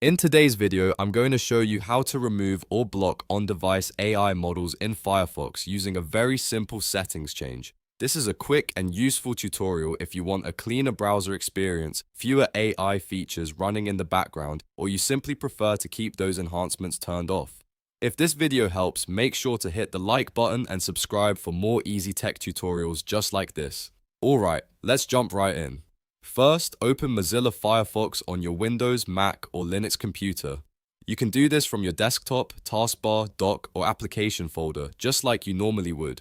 In today's video, I'm going to show you how to remove or block on-device AI models in Firefox using a very simple settings change. This is a quick and useful tutorial if you want a cleaner browser experience, fewer AI features running in the background, or you simply prefer to keep those enhancements turned off. If this video helps, make sure to hit the like button and subscribe for more easy tech tutorials just like this. Alright, let's jump right in. First, open Mozilla Firefox on your Windows, Mac, or Linux computer. You can do this from your desktop, taskbar, dock, or application folder, just like you normally would.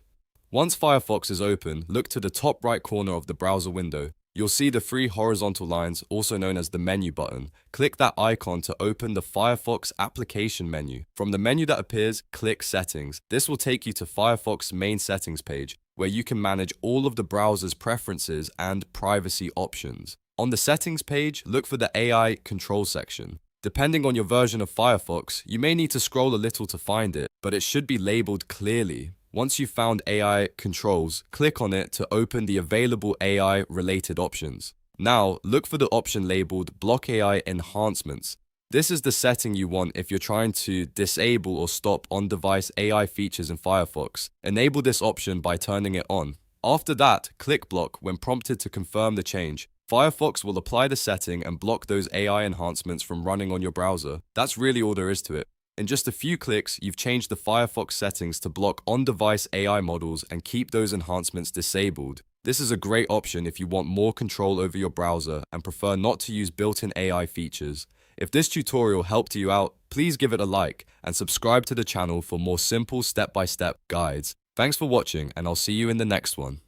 Once Firefox is open, look to the top right corner of the browser window. You'll see the three horizontal lines, also known as the menu button. Click that icon to open the Firefox application menu. From the menu that appears, click Settings. This will take you to Firefox's main settings page, where you can manage all of the browser's preferences and privacy options. On the settings page, look for the AI control section. Depending on your version of Firefox, you may need to scroll a little to find it, but it should be labeled clearly. Once you've found AI controls, click on it to open the available AI-related options. Now, look for the option labeled Block AI Enhancements. This is the setting you want if you're trying to disable or stop on-device AI features in Firefox. Enable this option by turning it on. After that, click Block when prompted to confirm the change. Firefox will apply the setting and block those AI enhancements from running on your browser. That's really all there is to it. In just a few clicks, you've changed the Firefox settings to block on-device AI models and keep those enhancements disabled. This is a great option if you want more control over your browser and prefer not to use built-in AI features. If this tutorial helped you out, please give it a like and subscribe to the channel for more simple step-by-step guides. Thanks for watching, and I'll see you in the next one.